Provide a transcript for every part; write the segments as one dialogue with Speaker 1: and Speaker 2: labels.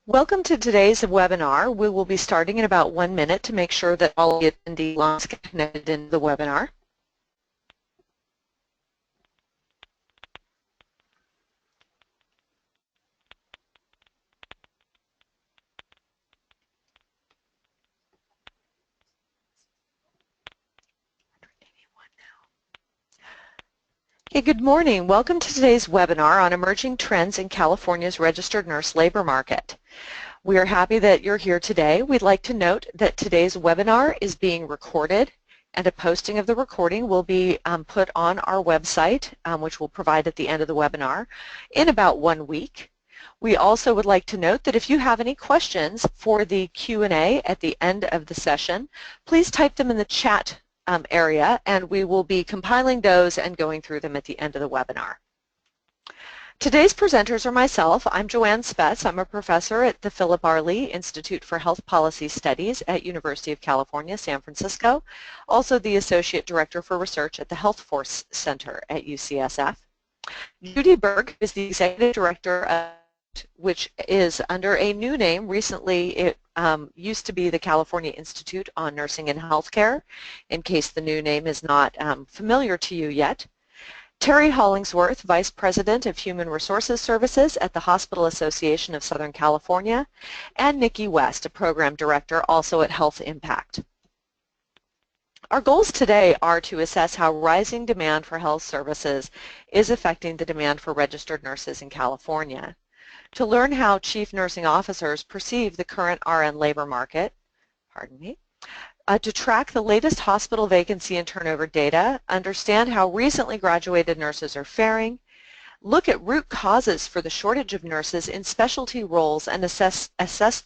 Speaker 1: Welcome to today's webinar. We will be starting in about 1 minute to make sure that all the attendee lines get connected into the webinar. Hey, good morning. Welcome to today's webinar on emerging trends in California's registered nurse labor market. We are happy that you're here today. We'd like to note that today's webinar is being recorded, and a posting of the recording will be put on our website, which we'll provide at the end of the webinar, in about 1 week. We also would like to note that if you have any questions for the Q&A at the end of the session, please type them in the chat area, and we will be compiling those and going through them at the end of the webinar. Today's presenters are myself. I'm Joanne Spetz. I'm a professor at the Philip R. Lee Institute for Health Policy Studies at University of California, San Francisco, also the Associate Director for Research at the Health Force Center at UCSF. Judy Berg is the Executive Director of which is under a new name. Recently it used to be the California Institute on Nursing and Healthcare, in case the new name is not familiar to you yet. Terry Hollingsworth, Vice President of Human Resources Services at the Hospital Association of Southern California, and Nikki West, a Program Director also at Health Impact. Our goals today are to assess how rising demand for health services is affecting the demand for registered nurses in California, to learn how chief nursing officers perceive the current RN labor market, to track the latest hospital vacancy and turnover data, understand how recently graduated nurses are faring, look at root causes for the shortage of nurses in specialty roles, and assess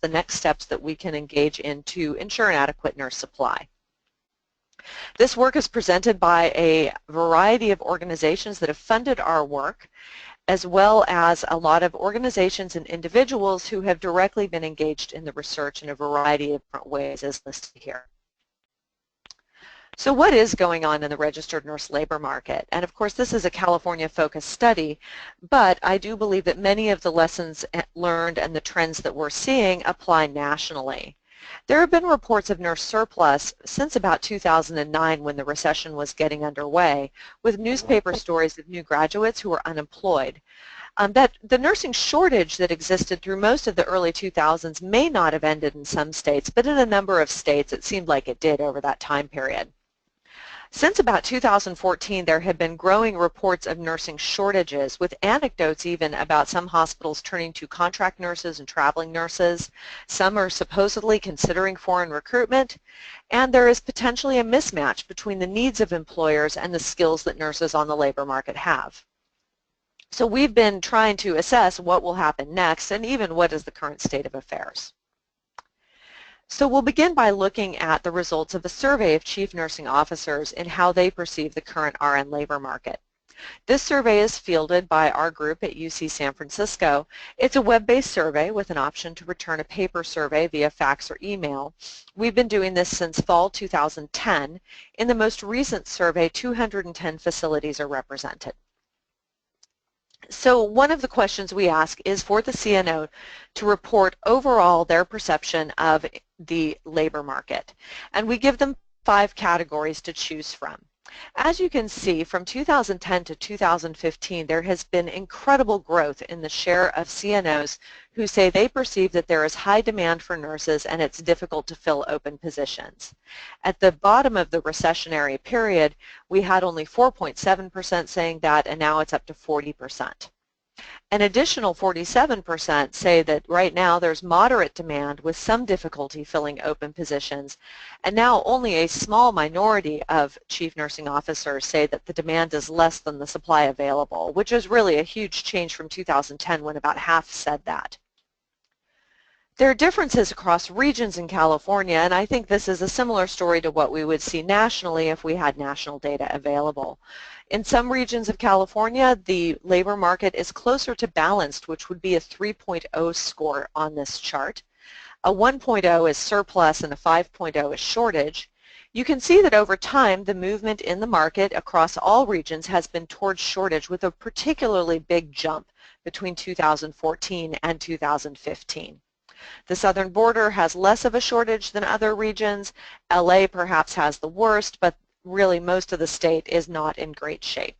Speaker 1: the next steps that we can engage in to ensure an adequate nurse supply. This work is presented by a variety of organizations that have funded our work, as well as a lot of organizations and individuals who have directly been engaged in the research in a variety of different ways as listed here. So what is going on in the registered nurse labor market? And of course this is a California-focused study, but I do believe that many of the lessons learned and the trends that we're seeing apply nationally. There have been reports of nurse surplus since about 2009 when the recession was getting underway, with newspaper stories of new graduates who were unemployed. That the nursing shortage that existed through most of the early 2000s may not have ended in some states, but in a number of states it seemed like it did over that time period. Since about 2014, there have been growing reports of nursing shortages, with anecdotes even about some hospitals turning to contract nurses and traveling nurses. Some are supposedly considering foreign recruitment, and there is potentially a mismatch between the needs of employers and the skills that nurses on the labor market have. So we've been trying to assess what will happen next and even what is the current state of affairs. So we'll begin by looking at the results of a survey of chief nursing officers and how they perceive the current RN labor market. This survey is fielded by our group at UC San Francisco. It's a web-based survey with an option to return a paper survey via fax or email. We've been doing this since fall 2010. In the most recent survey, 210 facilities are represented. So one of the questions we ask is for the CNO to report overall their perception of the labor market. And we give them 5 categories to choose from. As you can see, from 2010 to 2015, there has been incredible growth in the share of CNOs who say they perceive that there is high demand for nurses and it's difficult to fill open positions. At the bottom of the recessionary period, we had only 4.7% saying that, and now it's up to 40%. An additional 47% say that right now there's moderate demand with some difficulty filling open positions, and now only a small minority of chief nursing officers say that the demand is less than the supply available, which is really a huge change from 2010 when about half said that. There are differences across regions in California, and I think this is a similar story to what we would see nationally if we had national data available. In some regions of California, the labor market is closer to balanced, which would be a 3.0 score on this chart. A 1.0 is surplus and a 5.0 is shortage. You can see that over time, the movement in the market across all regions has been towards shortage, with a particularly big jump between 2014 and 2015. The southern border has less of a shortage than other regions. LA perhaps has the worst, but really most of the state is not in great shape.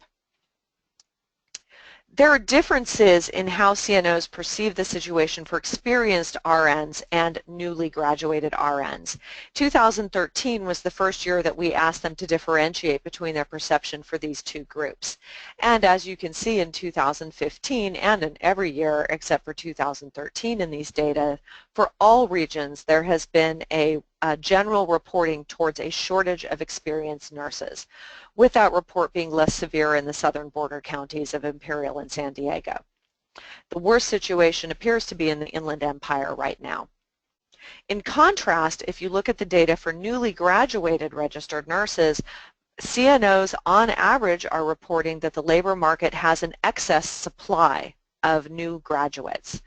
Speaker 1: There are differences in how CNOs perceive the situation for experienced RNs and newly graduated RNs. 2013 was the first year that we asked them to differentiate between their perception for these two groups. And as you can see in 2015 and in every year except for 2013 in these data, for all regions there has been a general reporting towards a shortage of experienced nurses, with that report being less severe in the southern border counties of Imperial and San Diego. The worst situation appears to be in the Inland Empire right now. In contrast, if you look at the data for newly graduated registered nurses, CNOs on average are reporting that the labor market has an excess supply of new graduates.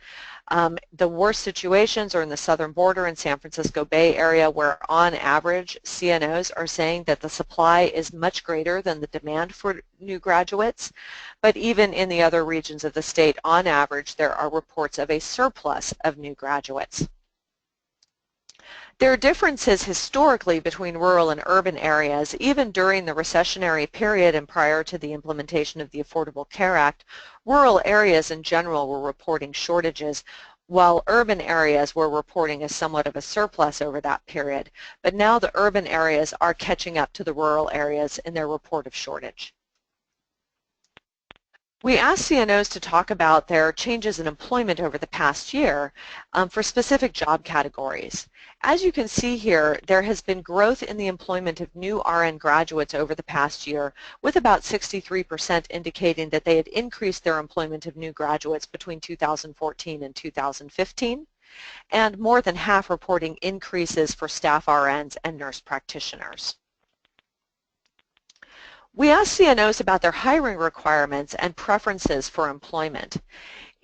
Speaker 1: The worst situations are in the southern border and San Francisco Bay Area, where on average CNOs are saying that the supply is much greater than the demand for new graduates. But even in the other regions of the state, on average, there are reports of a surplus of new graduates. There are differences historically between rural and urban areas. Even during the recessionary period and prior to the implementation of the Affordable Care Act, rural areas in general were reporting shortages, while urban areas were reporting somewhat of a surplus over that period. But now the urban areas are catching up to the rural areas in their report of shortage. We asked CNOs to talk about their changes in employment over the past year for specific job categories. As you can see here, there has been growth in the employment of new RN graduates over the past year, with about 63% indicating that they had increased their employment of new graduates between 2014 and 2015, and more than half reporting increases for staff RNs and nurse practitioners. We asked CNOs about their hiring requirements and preferences for employment.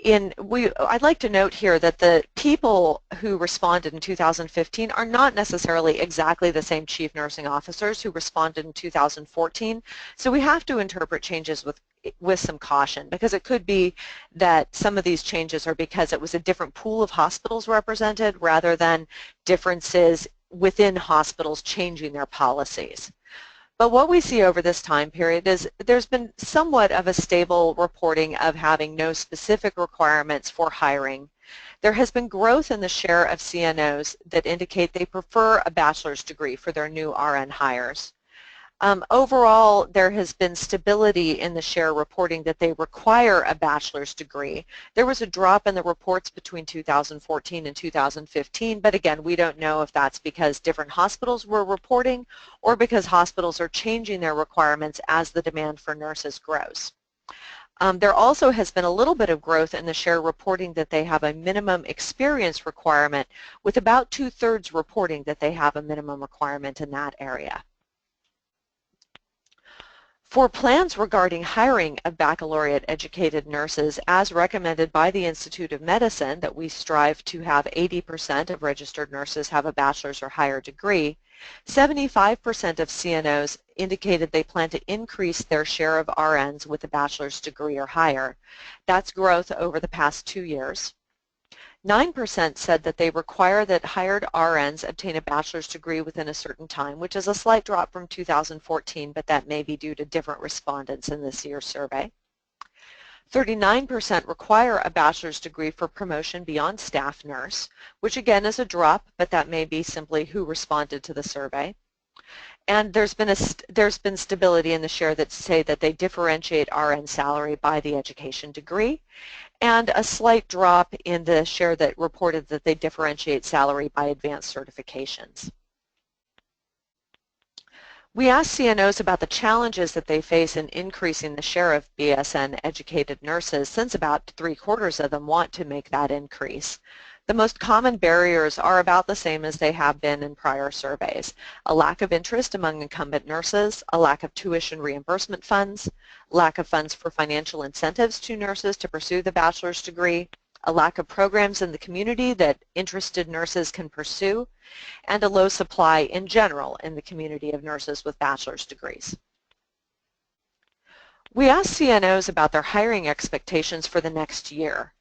Speaker 1: I'd like to note here that the people who responded in 2015 are not necessarily exactly the same chief nursing officers who responded in 2014, so we have to interpret changes with some caution, because it could be that some of these changes are because it was a different pool of hospitals represented rather than differences within hospitals changing their policies. But what we see over this time period is there's been somewhat of a stable reporting of having no specific requirements for hiring. There has been growth in the share of CNOs that indicate they prefer a bachelor's degree for their new RN hires. Overall, there has been stability in the share reporting that they require a bachelor's degree. There was a drop in the reports between 2014 and 2015, but again, we don't know if that's because different hospitals were reporting or because hospitals are changing their requirements as the demand for nurses grows. There also has been a little bit of growth in the share reporting that they have a minimum experience requirement, with about 2/3 reporting that they have a minimum requirement in that area. For plans regarding hiring of baccalaureate-educated nurses, as recommended by the Institute of Medicine, that we strive to have 80% of registered nurses have a bachelor's or higher degree, 75% of CNOs indicated they plan to increase their share of RNs with a bachelor's degree or higher. That's growth over the past 2 years. 9% said that they require that hired RNs obtain a bachelor's degree within a certain time, which is a slight drop from 2014, but that may be due to different respondents in this year's survey. 39% require a bachelor's degree for promotion beyond staff nurse, which again is a drop, but that may be simply who responded to the survey. And there's been stability in the share that say that they differentiate RN salary by the education degree, and a slight drop in the share that reported that they differentiate salary by advanced certifications. We asked CNOs about the challenges that they face in increasing the share of BSN educated nurses, since about 3/4 of them want to make that increase. The most common barriers are about the same as they have been in prior surveys: a lack of interest among incumbent nurses, a lack of tuition reimbursement funds, lack of funds for financial incentives to nurses to pursue the bachelor's degree, a lack of programs in the community that interested nurses can pursue, and a low supply in general in the community of nurses with bachelor's degrees. We asked CNOs about their hiring expectations for the next year.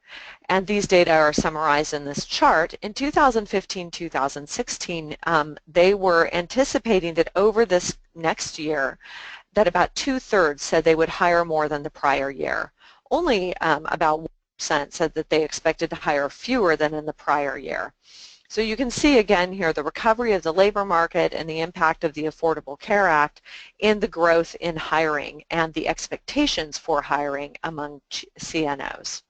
Speaker 1: And these data are summarized in this chart. In 2015-2016, they were anticipating that over this next year, that about 2/3 said they would hire more than the prior year. Only about 1% said that they expected to hire fewer than in the prior year. So you can see again here the recovery of the labor market and the impact of the Affordable Care Act in the growth in hiring and the expectations for hiring among CNOs.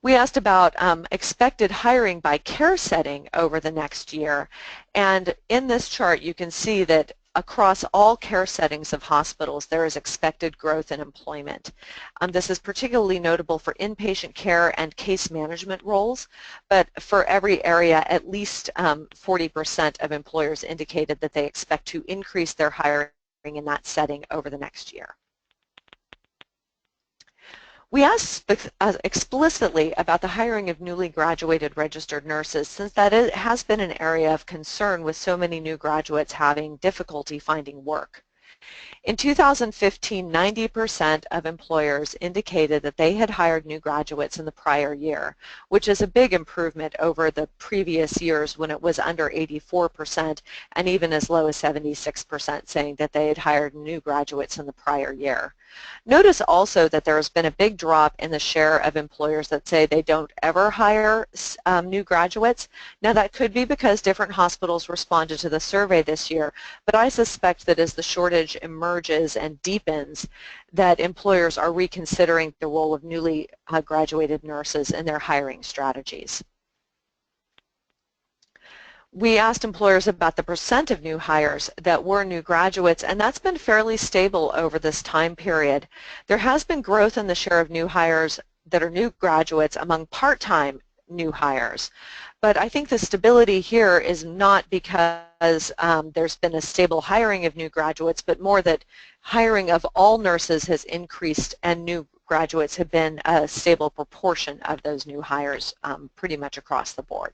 Speaker 1: We asked about expected hiring by care setting over the next year, and in this chart you can see that across all care settings of hospitals there is expected growth in employment. This is particularly notable for inpatient care and case management roles, but for every area at least 40% of employers indicated that they expect to increase their hiring in that setting over the next year. We asked explicitly about the hiring of newly graduated registered nurses, since that has been an area of concern with so many new graduates having difficulty finding work. In 2015, 90% of employers indicated that they had hired new graduates in the prior year, which is a big improvement over the previous years when it was under 84% and even as low as 76% saying that they had hired new graduates in the prior year. Notice also that there has been a big drop in the share of employers that say they don't ever hire new graduates. Now that could be because different hospitals responded to the survey this year, but I suspect that as the shortage emerges and deepens, that employers are reconsidering the role of newly graduated nurses in their hiring strategies. We asked employers about the percent of new hires that were new graduates, and that's been fairly stable over this time period. There has been growth in the share of new hires that are new graduates among part-time new hires. But I think the stability here is not because there's been a stable hiring of new graduates, but more that hiring of all nurses has increased and new graduates have been a stable proportion of those new hires pretty much across the board.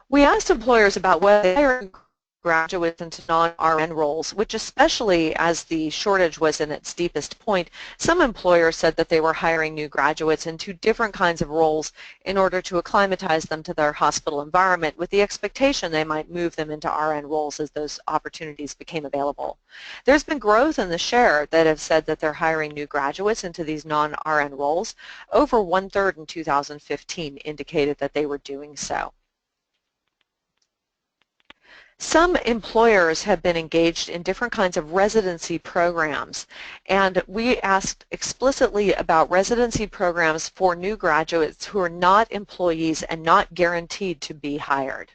Speaker 1: We asked employers about whether they hired graduates into non-RN roles, which especially as the shortage was in its deepest point, some employers said that they were hiring new graduates into different kinds of roles in order to acclimatize them to their hospital environment with the expectation they might move them into RN roles as those opportunities became available. There's been growth in the share that have said that they're hiring new graduates into these non-RN roles. Over 1/3 in 2015 indicated that they were doing so. Some employers have been engaged in different kinds of residency programs, and we asked explicitly about residency programs for new graduates who are not employees and not guaranteed to be hired.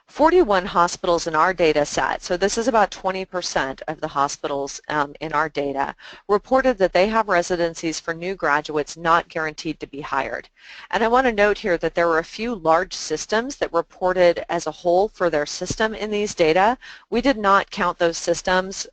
Speaker 1: 41 hospitals in our data set, so this is about 20% of the hospitals in our data, reported that they have residencies for new graduates not guaranteed to be hired. And I want to note here that there were a few large systems that reported as a whole for their system in these data. We did not count those systems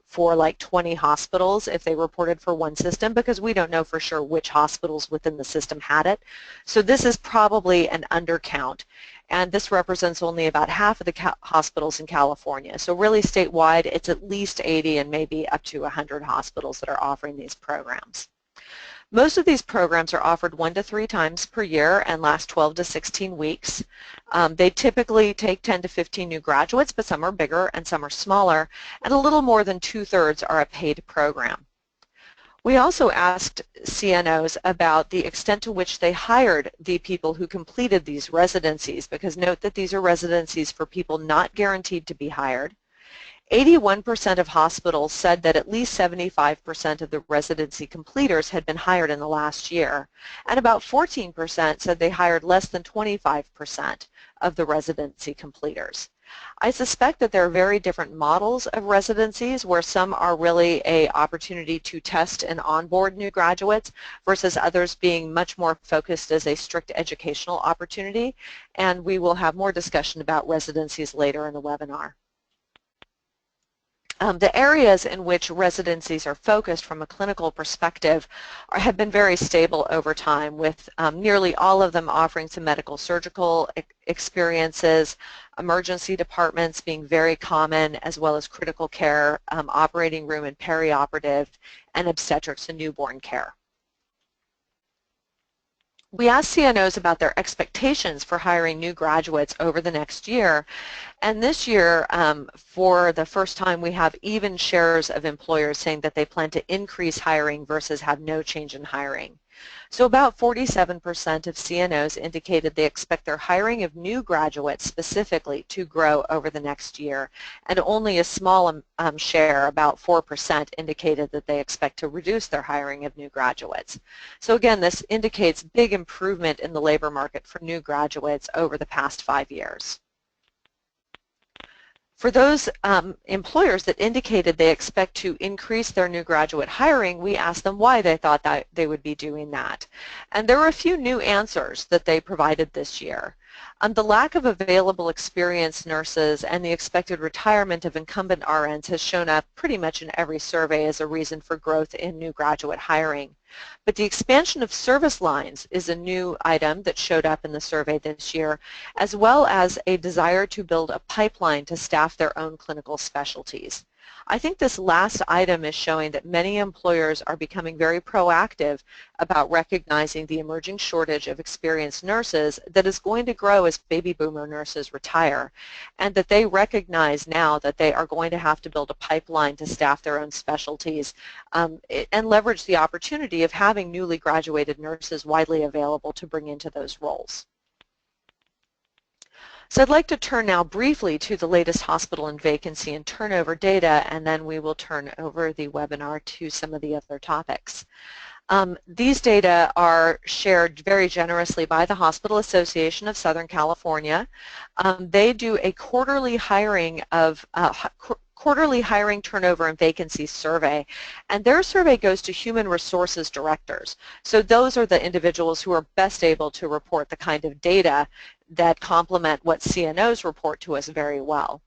Speaker 1: for like 20 hospitals if they reported for one system, because we don't know for sure which hospitals within the system had it. So this is probably an undercount. And this represents only about half of the hospitals in California. So really statewide, it's at least 80 and maybe up to 100 hospitals that are offering these programs. Most of these programs are offered 1 to 3 times per year and last 12 to 16 weeks. They typically take 10 to 15 new graduates, but some are bigger and some are smaller, and a little more than 2/3 are a paid program. We also asked CNOs about the extent to which they hired the people who completed these residencies, because note that these are residencies for people not guaranteed to be hired. 81% of hospitals said that at least 75% of the residency completers had been hired in the last year, and about 14% said they hired less than 25% of the residency completers. I suspect that there are very different models of residencies, where some are really an opportunity to test and onboard new graduates versus others being much more focused as a strict educational opportunity, and we will have more discussion about residencies later in the webinar. The areas in which residencies are focused from a clinical perspective have been very stable over time, with nearly all of them offering some medical surgical experiences, emergency departments being very common, as well as critical care, operating room and perioperative, and obstetrics and newborn care. We asked CNOs about their expectations for hiring new graduates over the next year, and this year, for the first time, we have even shares of employers saying that they plan to increase hiring versus have no change in hiring. So about 47% of CNOs indicated they expect their hiring of new graduates specifically to grow over the next year, and only a small share, about 4%, indicated that they expect to reduce their hiring of new graduates. So again, this indicates big improvement in the labor market for new graduates over the past 5 years. For those employers that indicated they expect to increase their new graduate hiring, we asked them why they thought that they would be doing that. And there were a few new answers that they provided this year. The lack of available experienced nurses and the expected retirement of incumbent RNs has shown up pretty much in every survey as a reason for growth in new graduate hiring. But the expansion of service lines is a new item that showed up in the survey this year, as well as a desire to build a pipeline to staff their own clinical specialties. I think this last item is showing that many employers are becoming very proactive about recognizing the emerging shortage of experienced nurses that is going to grow as baby boomer nurses retire, and that they recognize now that they are going to have to build a pipeline to staff their own specialties and leverage the opportunity of having newly graduated nurses widely available to bring into those roles. So I'd like to turn now briefly to the latest hospital and vacancy and turnover data, and then we will turn over the webinar to some of the other topics. These data are shared very generously by the Hospital Association of Southern California. They do a quarterly hiring turnover and vacancy survey, and their survey goes to human resources directors. So those are the individuals who are best able to report the kind of data that complement what CNOs report to us very well.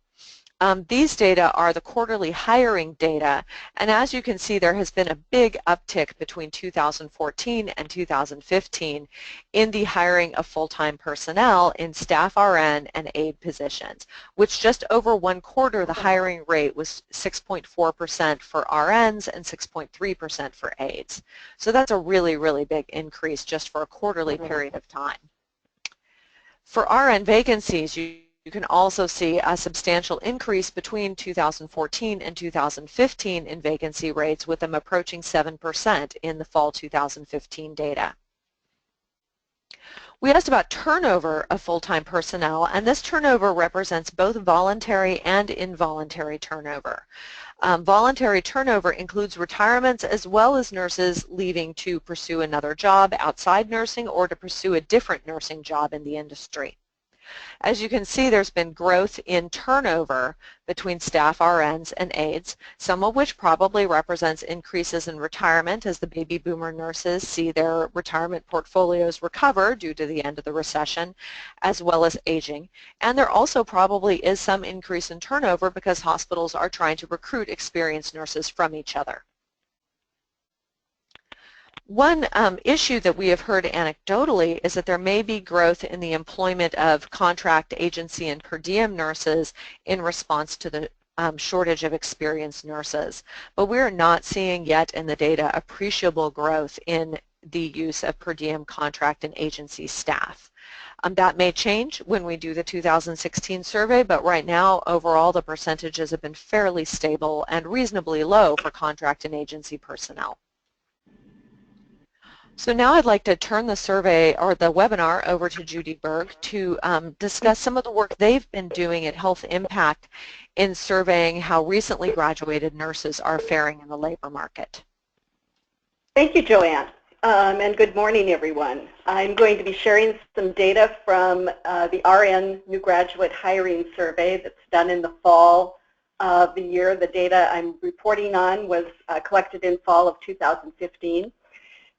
Speaker 1: These data are the quarterly hiring data, and as you can see, there has been a big uptick between 2014 and 2015 in the hiring of full-time personnel in staff RN and aide positions, which just over 1/4 the hiring rate was 6.4% for RNs and 6.3% for aides. So that's a really, really big increase just for a quarterly period of time. For RN vacancies, you can also see a substantial increase between 2014 and 2015 in vacancy rates, with them approaching 7% in the fall 2015 data. We asked about turnover of full-time personnel, and this turnover represents both voluntary and involuntary turnover. Voluntary turnover includes retirements as well as nurses leaving to pursue another job outside nursing or to pursue a different nursing job in the industry. As you can see, there's been growth in turnover between staff RNs and aides, some of which probably represents increases in retirement as the baby boomer nurses see their retirement portfolios recover due to the end of the recession, as well as aging. And there also probably is some increase in turnover because hospitals are trying to recruit experienced nurses from each other. One issue that we have heard anecdotally is that there may be growth in the employment of contract agency and per diem nurses in response to the shortage of experienced nurses. But we're not seeing yet in the data appreciable growth in the use of per diem contract and agency staff. That may change when we do the 2016 survey, but right now, overall, the percentages have been fairly stable and reasonably low for contract and agency personnel. So now I'd like to turn the survey or the webinar over to Judy Berg to discuss some of the work they've been doing at Health Impact in surveying how recently graduated nurses are faring in the labor market.
Speaker 2: Thank you, Joanne, and good morning, everyone. I'm going to be sharing some data from the RN New Graduate Hiring Survey that's done in the fall of the year. The data I'm reporting on was collected in fall of 2015.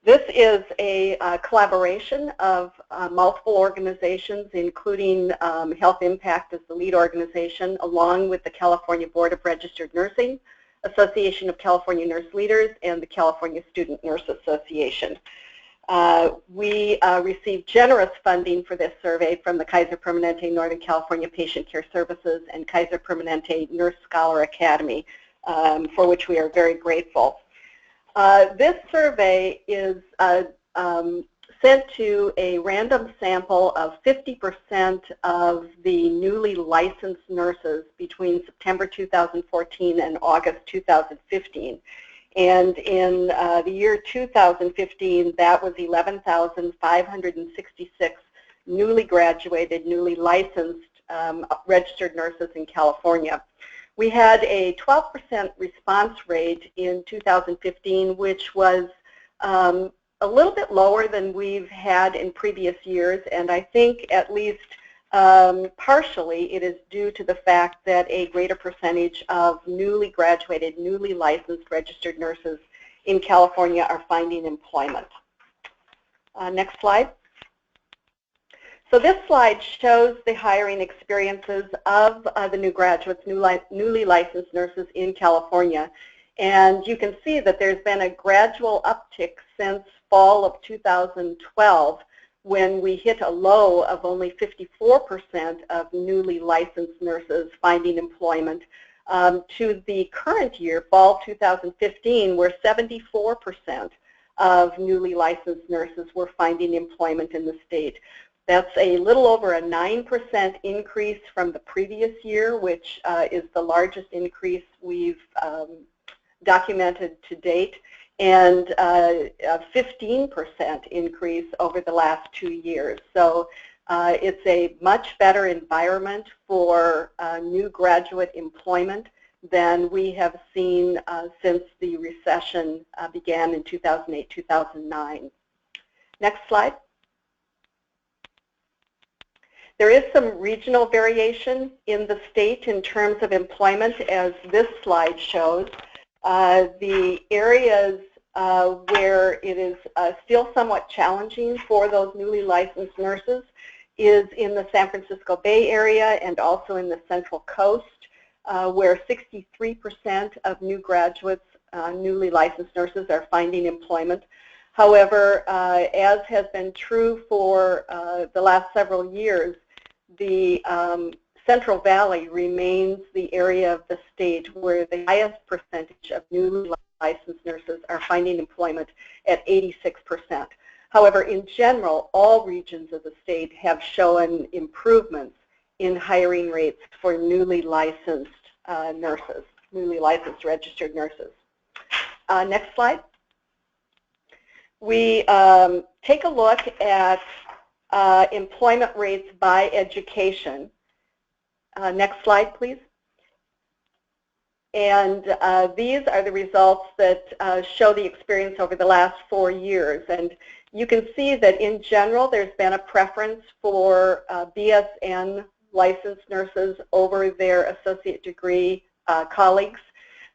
Speaker 2: This is a collaboration of multiple organizations, including Health Impact as the lead organization, along with the California Board of Registered Nursing, Association of California Nurse Leaders, and the California Student Nurse Association. We received generous funding for this survey from the Kaiser Permanente Northern California Patient Care Services and Kaiser Permanente Nurse Scholar Academy, for which we are very grateful. This survey is sent to a random sample of 50% of the newly licensed nurses between September 2014 and August 2015. And in the year 2015, that was 11,566 newly graduated, newly licensed registered nurses in California. We had a 12% response rate in 2015, which was a little bit lower than we've had in previous years, and I think at least partially it is due to the fact that a greater percentage of newly graduated, newly licensed registered nurses in California are finding employment. Next slide. So this slide shows the hiring experiences of the new graduates, newly licensed nurses in California. And you can see that there's been a gradual uptick since fall of 2012 when we hit a low of only 54% of newly licensed nurses finding employment to the current year, fall 2015, where 74% of newly licensed nurses were finding employment in the state. That's a little over a 9% increase from the previous year, which is the largest increase we've documented to date, and a 15% increase over the last 2 years. So it's a much better environment for new graduate employment than we have seen since the recession began in 2008-2009. Next slide. There is some regional variation in the state in terms of employment, as this slide shows. The areas where it is still somewhat challenging for those newly licensed nurses is in the San Francisco Bay Area and also in the Central Coast, where 63% of new graduates, newly licensed nurses, are finding employment. However, as has been true for the last several years, the Central Valley remains the area of the state where the highest percentage of newly licensed nurses are finding employment at 86%. However, in general, all regions of the state have shown improvements in hiring rates for newly licensed nurses, newly licensed registered nurses. Next slide. We take a look at employment rates by education. Next slide, please. And these are the results that show the experience over the last 4 years. And you can see that in general there's been a preference for BSN licensed nurses over their associate degree colleagues.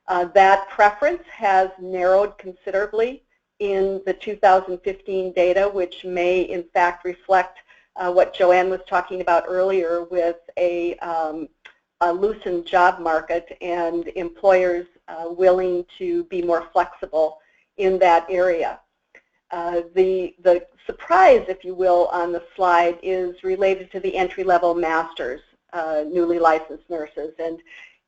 Speaker 2: That preference has narrowed considerably in the 2015 data, which may in fact reflect what Joanne was talking about earlier with a loosened job market and employers willing to be more flexible in that area. The surprise, if you will, on the slide is related to the entry-level masters, newly licensed nurses.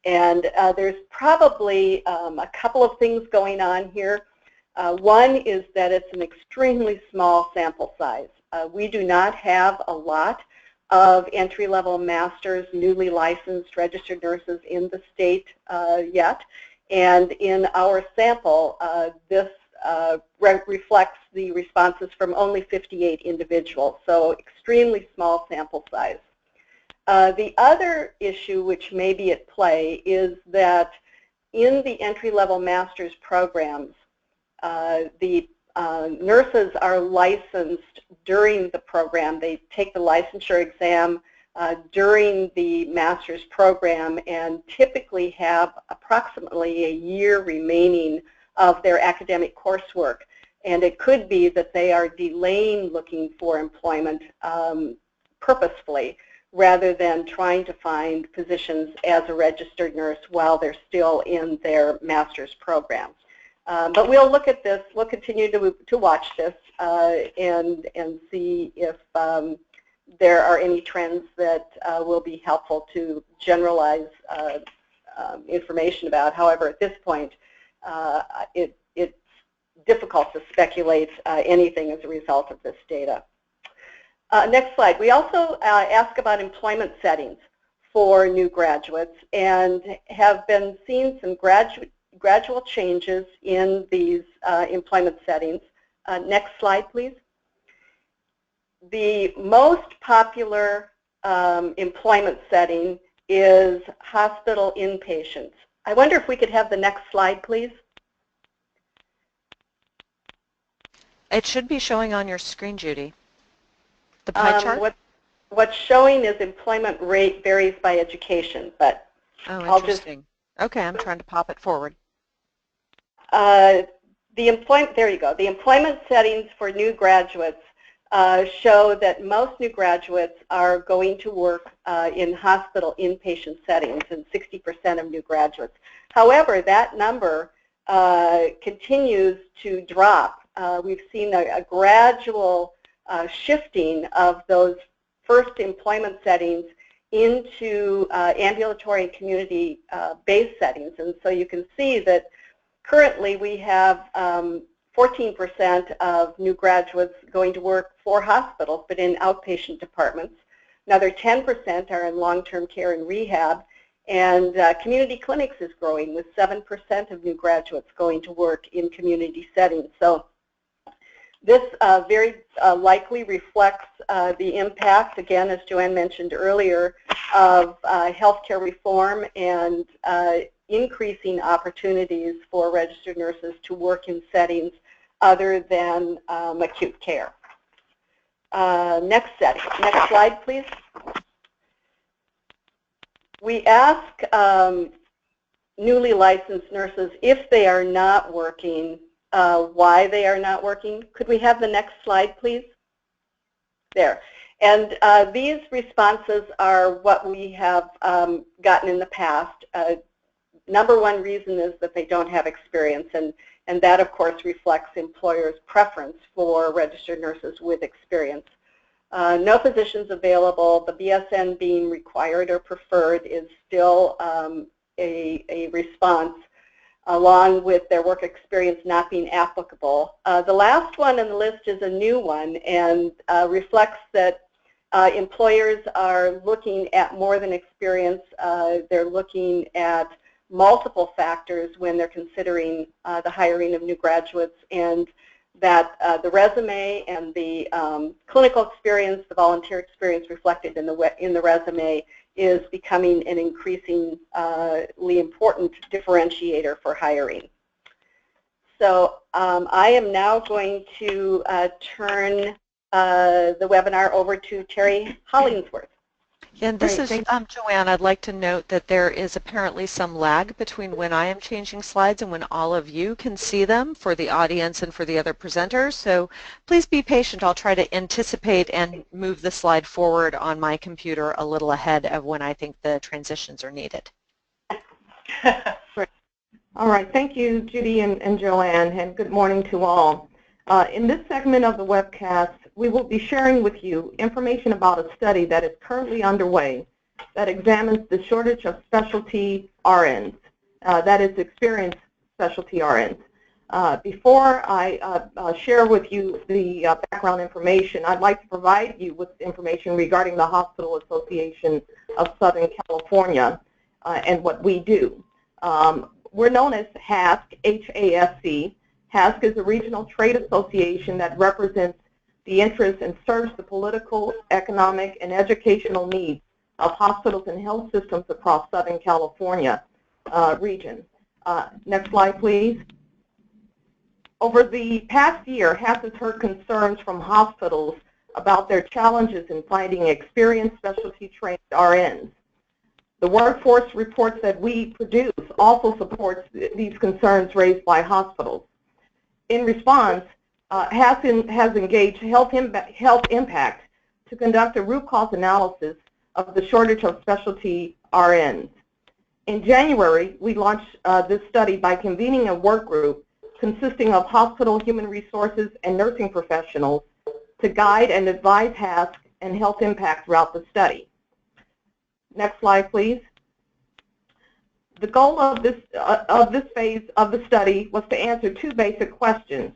Speaker 2: And there's probably a couple of things going on here. One is that it's an extremely small sample size. We do not have a lot of entry-level masters, newly licensed registered nurses in the state yet. And in our sample, this reflects the responses from only 58 individuals, so extremely small sample size. The other issue which may be at play is that in the entry-level master's programs, the nurses are licensed during the program. They take the licensure exam during the master's program and typically have approximately a year remaining of their academic coursework. And it could be that they are delaying looking for employment purposefully rather than trying to find positions as a registered nurse while they're still in their master's program. But we'll look at this, we'll continue to watch this and see if there are any trends that will be helpful to generalize information about. However, at this point, it's difficult to speculate anything as a result of this data. Next slide. We also ask about employment settings for new graduates and have been seeing some gradual changes in these employment settings. Next slide, please. The most popular employment setting is hospital inpatients. I wonder if we could have the next slide, please.
Speaker 1: It should be showing on your screen, Judy. The pie chart?
Speaker 2: What's showing is employment rate varies by education, but
Speaker 1: oh, interesting. Okay, I'm trying to pop it forward.
Speaker 2: There you go. The employment settings for new graduates show that most new graduates are going to work in hospital inpatient settings, and 60% of new graduates. However, that number continues to drop. We've seen a gradual shifting of those first employment settings into ambulatory and community-based settings. And so you can see that currently we have 14% of new graduates going to work for hospitals, but in outpatient departments. Another 10% are in long-term care and rehab. And community clinics is growing, with 7% of new graduates going to work in community settings. So this very likely reflects the impact, again, as Joanne mentioned earlier, of healthcare reform and increasing opportunities for registered nurses to work in settings other than acute care. Next slide, please. We ask newly licensed nurses, if they are not working, why they are not working. Could we have the next slide, please? There. And these responses are what we have gotten in the past. Number one reason is that they don't have experience, and that, of course, reflects employers' preference for registered nurses with experience. No physicians available. The BSN being required or preferred is still a response, along with their work experience not being applicable. The last one on the list is a new one and reflects that employers are looking at more than experience. They're looking at multiple factors when they're considering the hiring of new graduates, and that the resume and the clinical experience, the volunteer experience reflected in the resume is becoming an increasingly important differentiator for hiring. So I am now going to turn the webinar over to Terry Hollingsworth.
Speaker 1: And this is Joanne. I'd like to note that there is apparently some lag between when I am changing slides and when all of you can see them for the audience and for the other presenters. So please be patient. I'll try to anticipate and move the slide forward on my computer a little ahead of when I think the transitions are needed.
Speaker 3: All right. Thank you, Judy and Joanne, and good morning to all. In this segment of the webcast, we will be sharing with you information about a study that is currently underway that examines the shortage of specialty RNs, that is experienced specialty RNs. Before I share with you the background information, I'd like to provide you with information regarding the Hospital Association of Southern California and what we do. We're known as HASC, H-A-S-C. HASC is a regional trade association that represents the interests and serves the political, economic, and educational needs of hospitals and health systems across Southern California region. Next slide, please. Over the past year, HASC has heard concerns from hospitals about their challenges in finding experienced specialty trained RNs. The workforce reports that we produce also supports these concerns raised by hospitals. In response, has engaged Health Impact to conduct a root cause analysis of the shortage of specialty RNs. In January, we launched this study by convening a work group consisting of hospital human resources and nursing professionals to guide and advise HASC and Health Impact throughout the study. Next slide, please. The goal of this phase of the study was to answer two basic questions.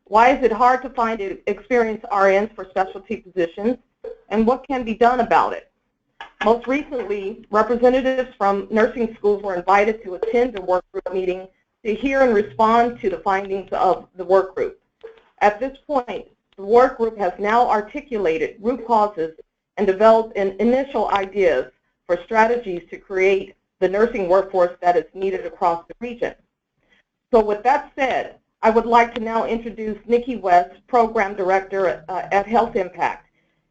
Speaker 3: Why is it hard to find experienced RNs for specialty positions, and what can be done about it? Most recently, representatives from nursing schools were invited to attend the work group meeting to hear and respond to the findings of the work group. At this point, the work group has now articulated root causes and developed initial ideas for strategies to create the nursing workforce that is needed across the region. So with that said, I would like to now introduce Nikki West, Program Director at Health Impact.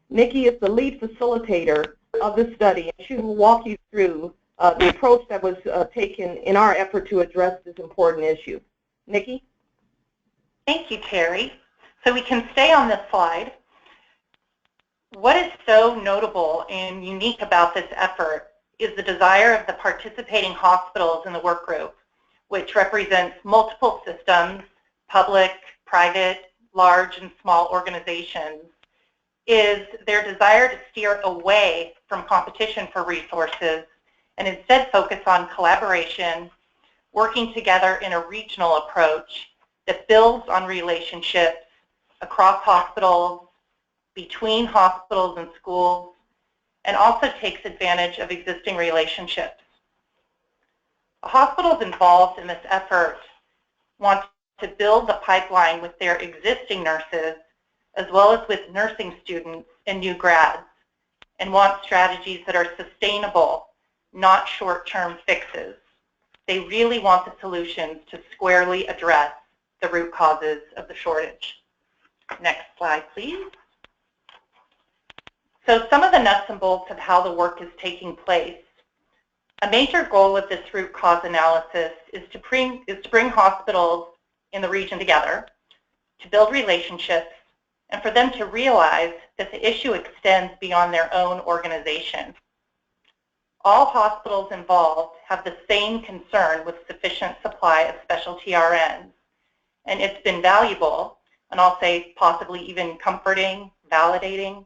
Speaker 3: Nikki is the lead facilitator of the study, and she will walk you through the approach that was taken in our effort to address this important issue. Nikki?
Speaker 4: Thank you, Terry. So we can stay on this slide. What is so notable and unique about this effort is the desire of the participating hospitals in the work group, which represents multiple systems, public, private, large, and small organizations, is their desire to steer away from competition for resources and instead focus on collaboration, working together in a regional approach that builds on relationships across hospitals, between hospitals and schools, and also takes advantage of existing relationships. The hospitals involved in this effort want to build the pipeline with their existing nurses as well as with nursing students and new grads, and want strategies that are sustainable, not short-term fixes. They really want the solutions to squarely address the root causes of the shortage. Next slide, please. So some of the nuts and bolts of how the work is taking place. A major goal of this root cause analysis is to bring hospitals in the region together, to build relationships, and for them to realize that the issue extends beyond their own organization. All hospitals involved have the same concern with sufficient supply of specialty RNs, and it's been valuable, and I'll say possibly even comforting, validating,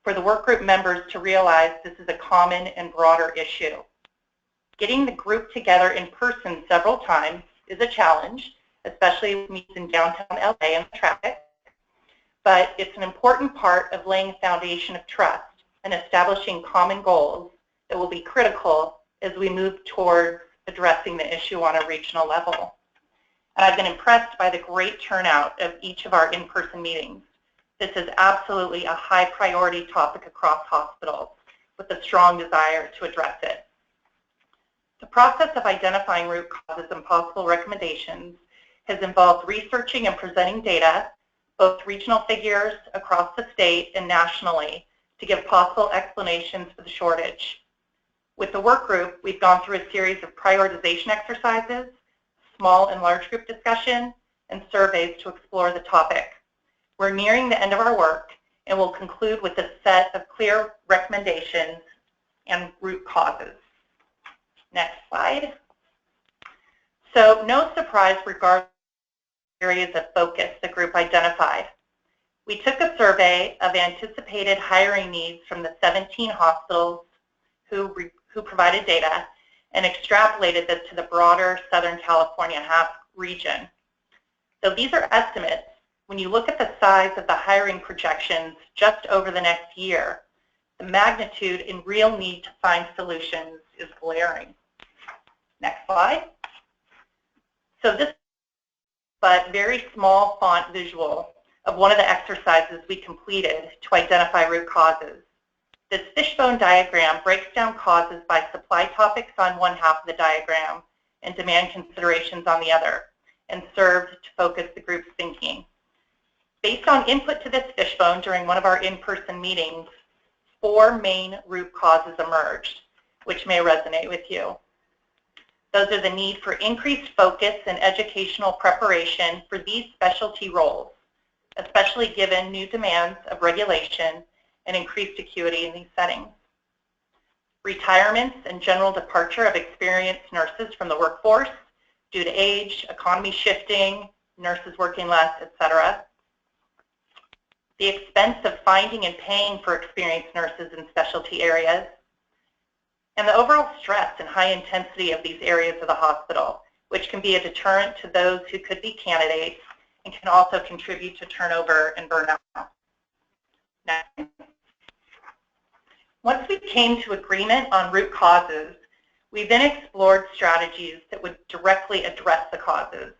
Speaker 4: for the work group members to realize this is a common and broader issue. Getting the group together in person several times is a challenge, especially with meetings in downtown LA and traffic, but it's an important part of laying a foundation of trust and establishing common goals that will be critical as we move towards addressing the issue on a regional level. And I've been impressed by the great turnout of each of our in-person meetings. This is absolutely a high priority topic across hospitals with a strong desire to address it. The process of identifying root causes and possible recommendations has involved researching and presenting data, both regional figures across the state and nationally, to give possible explanations for the shortage. With the work group, we've gone through a series of prioritization exercises, small and large group discussion, and surveys to explore the topic. We're nearing the end of our work, and we'll conclude with a set of clear recommendations and root causes. Next slide. So no surprise regarding areas of focus the group identified. We took a survey of anticipated hiring needs from the 17 hospitals who provided data and extrapolated this to the broader Southern California region. So these are estimates. When you look at the size of the hiring projections just over the next year, the magnitude in real need to find solutions is glaring. Next slide. So this, but very small font visual of one of the exercises we completed to identify root causes. This fishbone diagram breaks down causes by supply topics on one half of the diagram and demand considerations on the other, and served to focus the group's thinking. Based on input to this fishbone during one of our in-person meetings, 4 main root causes emerged, which may resonate with you. Those are the need for increased focus and educational preparation for these specialty roles, especially given new demands of regulation and increased acuity in these settings. Retirements and general departure of experienced nurses from the workforce due to age, economy shifting, nurses working less, etc. The expense of finding and paying for experienced nurses in specialty areas, and the overall stress and high intensity of these areas of the hospital, which can be a deterrent to those who could be candidates and can also contribute to turnover and burnout. Next. Once we came to agreement on root causes, we then explored strategies that would directly address the causes.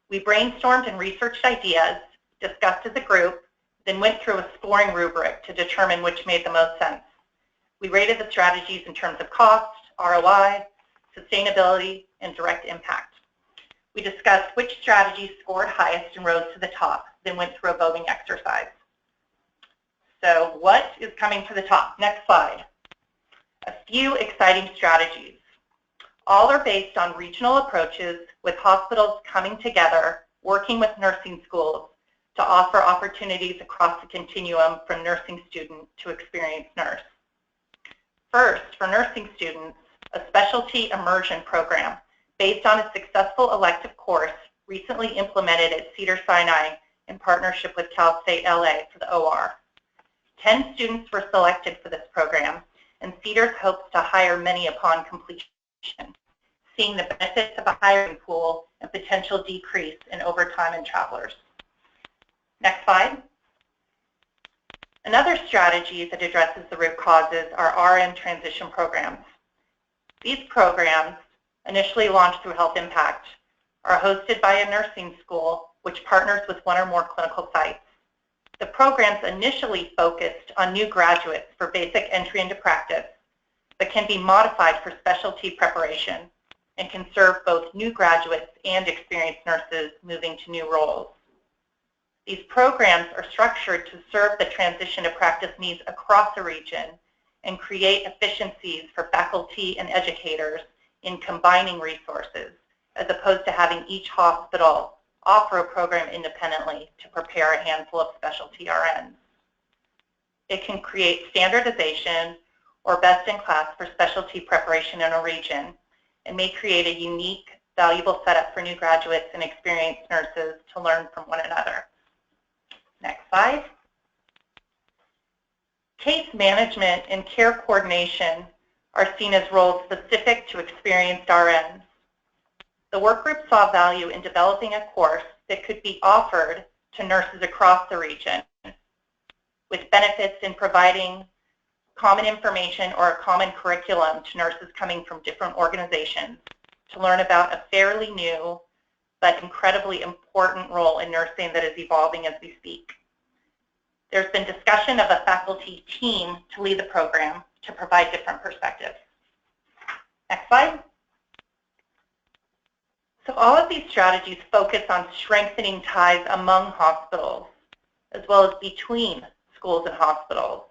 Speaker 4: We brainstormed and researched ideas, discussed as a group, then went through a scoring rubric to determine which made the most sense. We rated the strategies in terms of cost, ROI, sustainability, and direct impact. We discussed which strategies scored highest and rose to the top, then went through a voting exercise. So what is coming to the top? Next slide. A few exciting strategies. All are based on regional approaches with hospitals coming together, working with nursing schools to offer opportunities across the continuum from nursing student to experienced nurse. First, for nursing students, a specialty immersion program based on a successful elective course recently implemented at Cedars-Sinai in partnership with Cal State LA for the OR. 10 students were selected for this program, and Cedars hopes to hire many upon completion, seeing the benefits of a hiring pool and potential decrease in overtime and travelers. Next slide. Another strategy that addresses the root causes are RN transition programs. These programs, initially launched through Health Impact, are hosted by a nursing school which partners with one or more clinical sites. The programs initially focused on new graduates for basic entry into practice, but can be modified for specialty preparation and can serve both new graduates and experienced nurses moving to new roles. These programs are structured to serve the transition to practice needs across the region and create efficiencies for faculty and educators in combining resources, as opposed to having each hospital offer a program independently to prepare a handful of specialty RNs. It can create standardization or best-in-class for specialty preparation in a region and may create a unique, valuable setup for new graduates and experienced nurses to learn from one another. Next slide. Case management and care coordination are seen as roles specific to experienced RNs. The work group saw value in developing a course that could be offered to nurses across the region, with benefits in providing common information or a common curriculum to nurses coming from different organizations to learn about a fairly new but incredibly important role in nursing that is evolving as we speak. There's been discussion of a faculty team to lead the program to provide different perspectives. Next slide. So all of these strategies focus on strengthening ties among hospitals, as well as between schools and hospitals,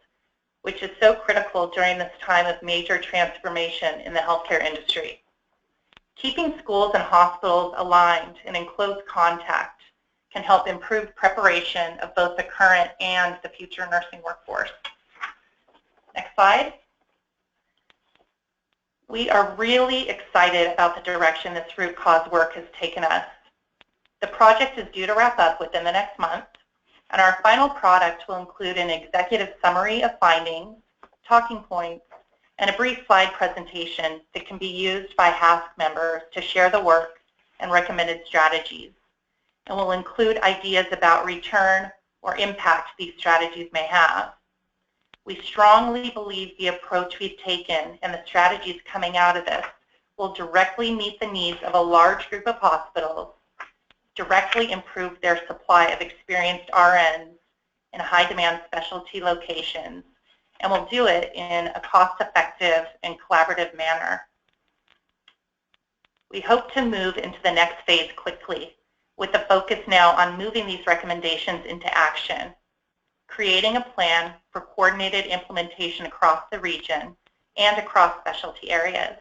Speaker 4: which is so critical during this time of major transformation in the healthcare industry. Keeping schools and hospitals aligned and in close contact can help improve preparation of both the current and the future nursing workforce. Next slide. We are really excited about the direction this root cause work has taken us. The project is due to wrap up within the next month, and our final product will include an executive summary of findings, talking points, and a brief slide presentation that can be used by HASC members to share the work and recommended strategies, and will include ideas about return or impact these strategies may have. We strongly believe the approach we've taken and the strategies coming out of this will directly meet the needs of a large group of hospitals, directly improve their supply of experienced RNs in high-demand specialty locations, and will do it in a cost-effective and collaborative manner. We hope to move into the next phase quickly, with the focus now on moving these recommendations into action, creating a plan for coordinated implementation across the region and across specialty areas.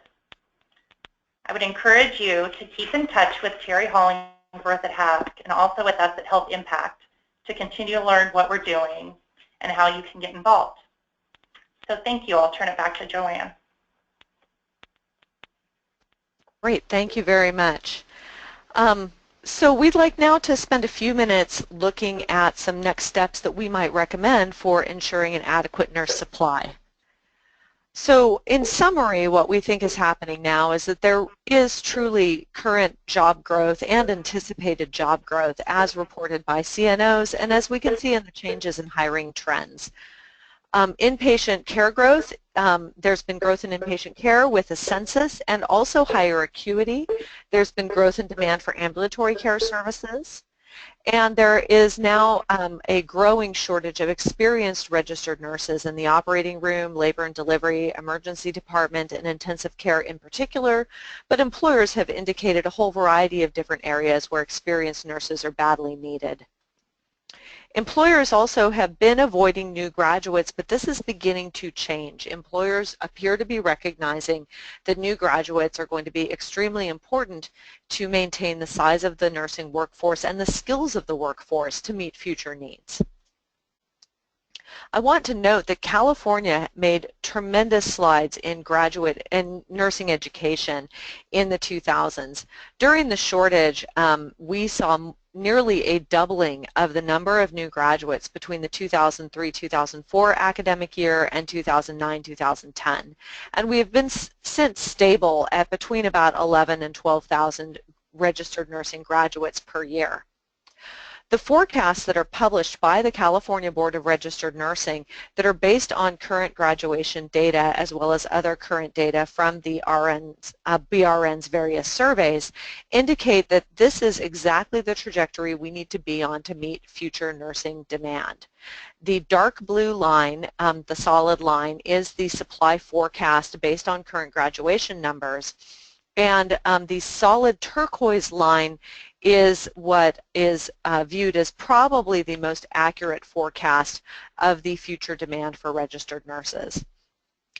Speaker 4: I would encourage you to keep in touch with Terry Hollingworth at HASC and also with us at Health Impact to continue to learn what we're doing and how you can get involved. So thank you. I'll turn it back to Joanne.
Speaker 1: Great. Thank you very much. So we'd like now to spend a few minutes looking at some next steps that we might recommend for ensuring an adequate nurse supply. So in summary, what we think is happening now is that there is truly current job growth and anticipated job growth as reported by CNOs and as we can see in the changes in hiring trends. Inpatient care growth, there's been growth in inpatient care with a census and also higher acuity. There's been growth in demand for ambulatory care services. And there is now a growing shortage of experienced registered nurses in the operating room, labor and delivery, emergency department, and intensive care in particular, but employers have indicated a whole variety of different areas where experienced nurses are badly needed. Employers also have been avoiding new graduates, but this is beginning to change. Employers appear to be recognizing that new graduates are going to be extremely important to maintain the size of the nursing workforce and the skills of the workforce to meet future needs. I want to note that California made tremendous strides in graduate and nursing education in the 2000s. During the shortage, we saw nearly a doubling of the number of new graduates between the 2003-2004 academic year and 2009-2010. And we have been since stable at between about 11 and 12,000 registered nursing graduates per year. The forecasts that are published by the California Board of Registered Nursing that are based on current graduation data as well as other current data from the BRN's various surveys indicate that this is exactly the trajectory we need to be on to meet future nursing demand. The dark blue line, the solid line, is the supply forecast based on current graduation numbers, and the solid turquoise line is what is viewed as probably the most accurate forecast of the future demand for registered nurses.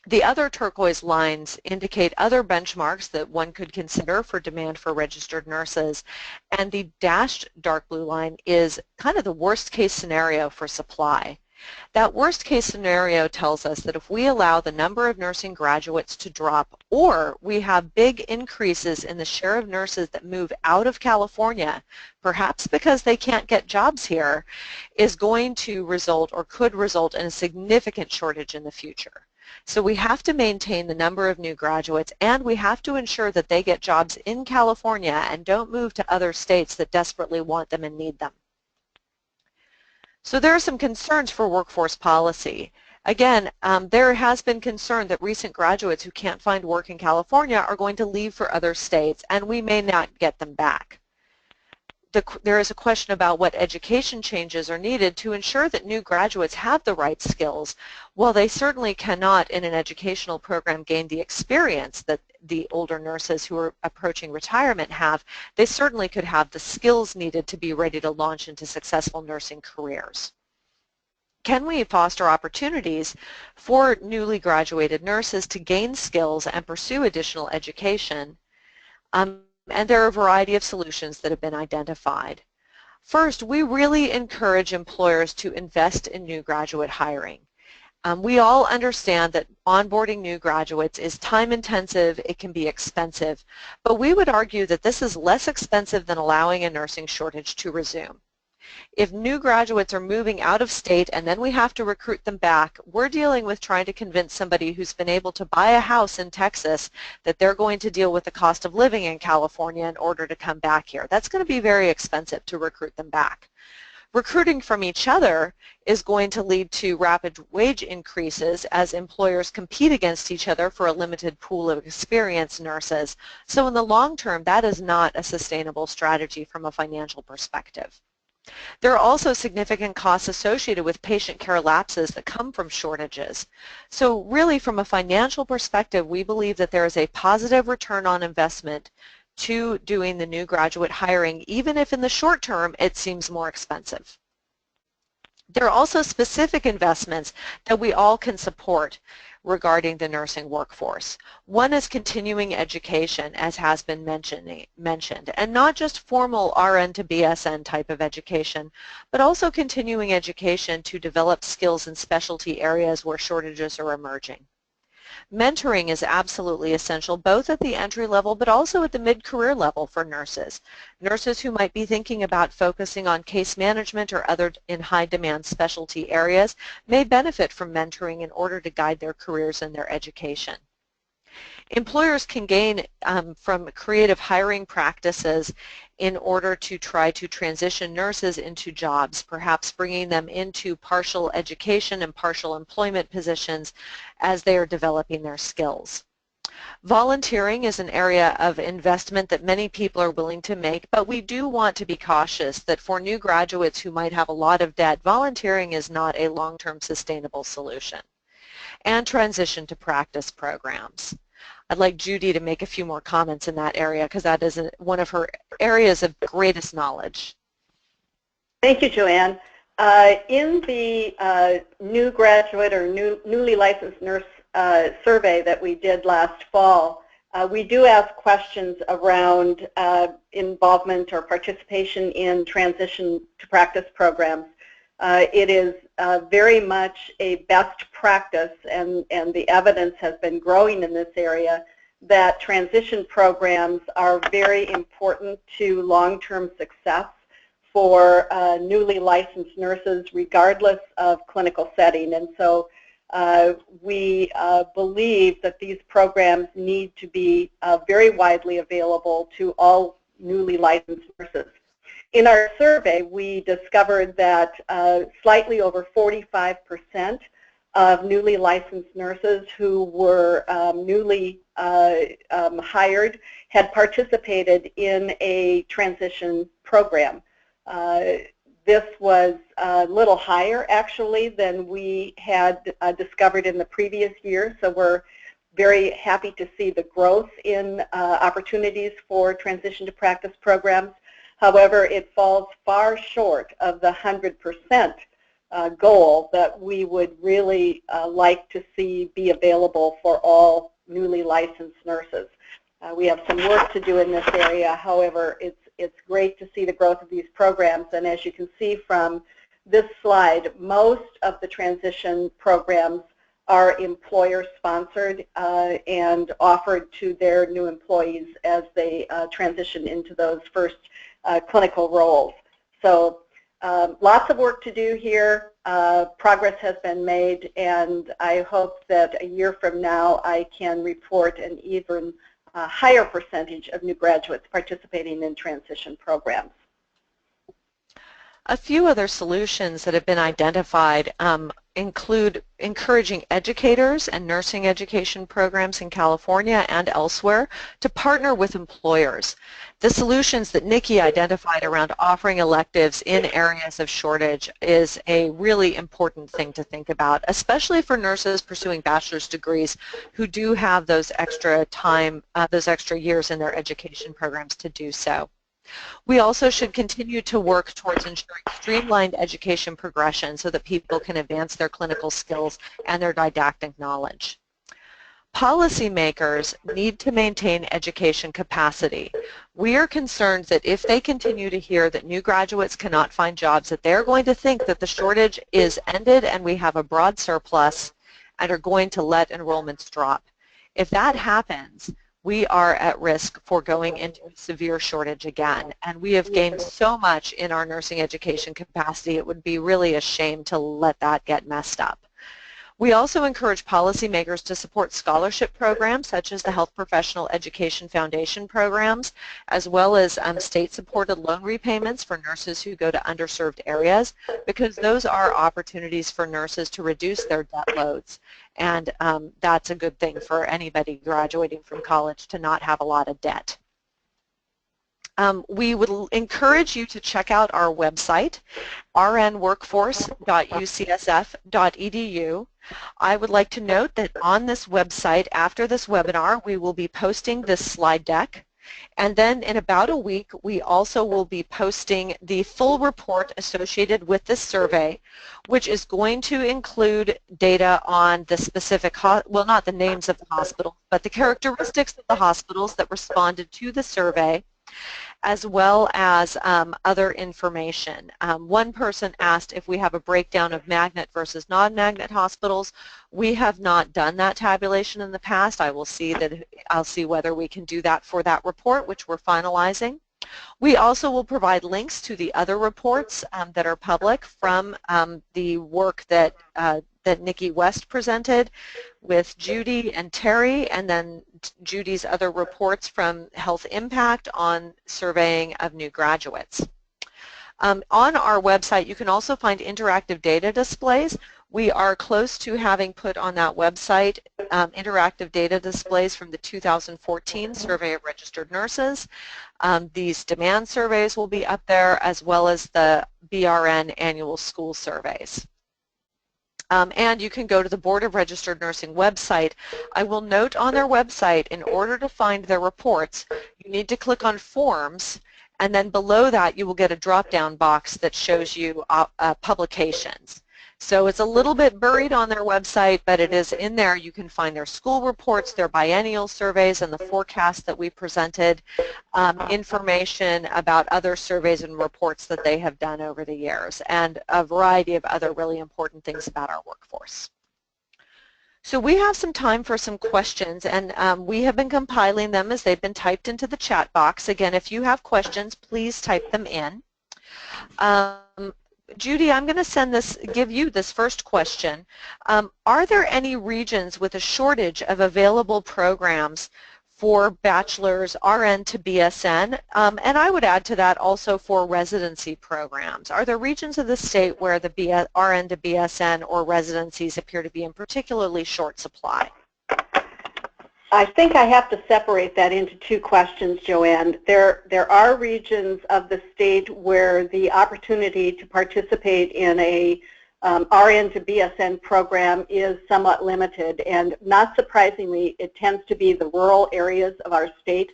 Speaker 1: The other turquoise lines indicate other benchmarks that one could consider for demand for registered nurses, and the dashed dark blue line is kind of the worst case scenario for supply. That worst case scenario tells us that if we allow the number of nursing graduates to drop, or we have big increases in the share of nurses that move out of California, perhaps because they can't get jobs here, is going to result or could result in a significant shortage in the future. So we have to maintain the number of new graduates, and we have to ensure that they get jobs in California and don't move to other states that desperately want them and need them. So there are some concerns for workforce policy. Again, there has been concern that recent graduates who can't find work in California are going to leave for other states, and we may not get them back. There is a question about what education changes are needed to ensure that new graduates have the right skills. While they certainly cannot in an educational program gain the experience that the older nurses who are approaching retirement have, they certainly could have the skills needed to be ready to launch into successful nursing careers. Can we foster opportunities for newly graduated nurses to gain skills and pursue additional education? And there are a variety of solutions that have been identified. First, we really encourage employers to invest in new graduate hiring. We all understand that onboarding new graduates is time intensive, it can be expensive, but we would argue that this is less expensive than allowing a nursing shortage to resume. If new graduates are moving out of state and then we have to recruit them back, we're dealing with trying to convince somebody who's been able to buy a house in Texas that they're going to deal with the cost of living in California in order to come back here. That's going to be very expensive to recruit them back. Recruiting from each other is going to lead to rapid wage increases as employers compete against each other for a limited pool of experienced nurses. So in the long term, that is not a sustainable strategy from a financial perspective. There are also significant costs associated with patient care lapses that come from shortages. So really from a financial perspective, we believe that there is a positive return on investment to doing the new graduate hiring, even if in the short term it seems more expensive. There are also specific investments that we all can support regarding the nursing workforce. One is continuing education, as has been mentioned, and not just formal RN to BSN type of education, but also continuing education to develop skills in specialty areas where shortages are emerging. Mentoring is absolutely essential both at the entry level but also at the mid-career level for nurses. Nurses who might be thinking about focusing on case management or other in high-demand specialty areas may benefit from mentoring in order to guide their careers and their education. Employers can gain from creative hiring practices in order to try to transition nurses into jobs, perhaps bringing them into partial education and partial employment positions as they are developing their skills. Volunteering is an area of investment that many people are willing to make, but we do want to be cautious that for new graduates who might have a lot of debt, volunteering is not a long-term sustainable solution. And transition to practice programs. I'd like Judy to make a few more comments in that area because that is one of her areas of greatest knowledge.
Speaker 2: Thank you, Joanne. In the new graduate or newly licensed nurse survey that we did last fall, we do ask questions around involvement or participation in transition to practice programs. It is very much a best practice, and the evidence has been growing in this area, that transition programs are very important to long-term success for newly licensed nurses regardless of clinical setting. And so we believe that these programs need to be very widely available to all newly licensed nurses. In our survey, we discovered that slightly over 45% of newly licensed nurses who were newly hired had participated in a transition program. This was a little higher, actually, than we had discovered in the previous year, so we're very happy to see the growth in opportunities for transition to practice programs. However, it falls far short of the 100% goal that we would really like to see be available for all newly licensed nurses. We have some work to do in this area. However, it's great to see the growth of these programs, and as you can see from this slide, most of the transition programs are employer-sponsored and offered to their new employees as they transition into those first clinical roles. So lots of work to do here. Progress has been made, and I hope that a year from now I can report an even higher percentage of new graduates participating in transition programs.
Speaker 1: A few other solutions that have been identified include encouraging educators and nursing education programs in California and elsewhere to partner with employers. The solutions that Nikki identified around offering electives in areas of shortage is a really important thing to think about, especially for nurses pursuing bachelor's degrees who do have those extra time, those extra years in their education programs to do so. We also should continue to work towards ensuring streamlined education progression so that people can advance their clinical skills and their didactic knowledge. Policymakers need to maintain education capacity. We are concerned that if they continue to hear that new graduates cannot find jobs, that they're going to think that the shortage is ended and we have a broad surplus and are going to let enrollments drop. If that happens, we are at risk for going into a severe shortage again. And we have gained so much in our nursing education capacity, it would be really a shame to let that get messed up. We also encourage policymakers to support scholarship programs such as the Health Professional Education Foundation programs, as well as state-supported loan repayments for nurses who go to underserved areas, because those are opportunities for nurses to reduce their debt loads. And that's a good thing for anybody graduating from college to not have a lot of debt. We would encourage you to check out our website, rnworkforce.ucsf.edu. I would like to note that on this website, after this webinar, we will be posting this slide deck. And then in about a week, we also will be posting the full report associated with this survey, which is going to include data on the specific, well, not the names of the hospitals, but the characteristics of the hospitals that responded to the survey, as well as other information. One person asked if we have a breakdown of magnet versus non-magnet hospitals. We have not done that tabulation in the past. I'll see whether we can do that for that report, which we're finalizing. We also will provide links to the other reports that are public from the work that Nikki West presented with Judy and Terry, and then Judy's other reports from Health Impact on surveying of new graduates. On our website, you can also find interactive data displays. We are close to having put on that website interactive data displays from the 2014 Survey of Registered Nurses. These demand surveys will be up there, as well as the BRN annual school surveys. And you can go to the Board of Registered Nursing website. I will note on their website, in order to find their reports, you need to click on Forms, and then below that you will get a drop-down box that shows you publications. So it's a little bit buried on their website, but it is in there. You can find their school reports, their biennial surveys, and the forecast that we presented, information about other surveys and reports that they have done over the years, and a variety of other really important things about our workforce. So we have some time for some questions, and we have been compiling them as they've been typed into the chat box. Again, if you have questions, please type them in. Judy, I'm going to give you this first question. Are there any regions with a shortage of available programs for bachelor's RN to BSN? And I would add to that also for residency programs. Are there regions of the state where the RN to BSN or residencies appear to be in particularly short supply?
Speaker 2: I think I have to separate that into two questions, Joanne. There are regions of the state where the opportunity to participate in a RN to BSN program is somewhat limited, and not surprisingly, it tends to be the rural areas of our state.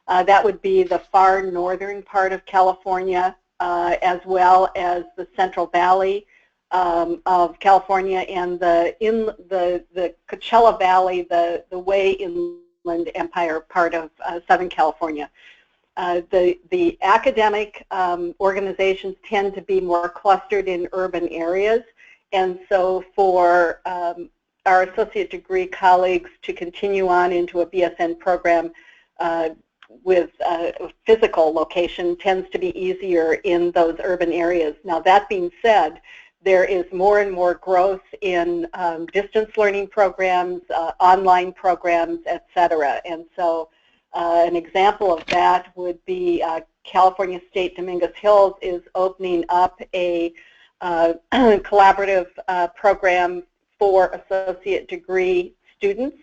Speaker 2: That would be the far northern part of California, as well as the Central Valley of California, and the Coachella Valley, the way inland empire part of Southern California. The academic organizations tend to be more clustered in urban areas, and so for our associate degree colleagues to continue on into a BSN program with a physical location tends to be easier in those urban areas. Now, that being said, there is more and more growth in distance learning programs, online programs, et cetera. And so an example of that would be California State Dominguez Hills is opening up a collaborative program for associate degree students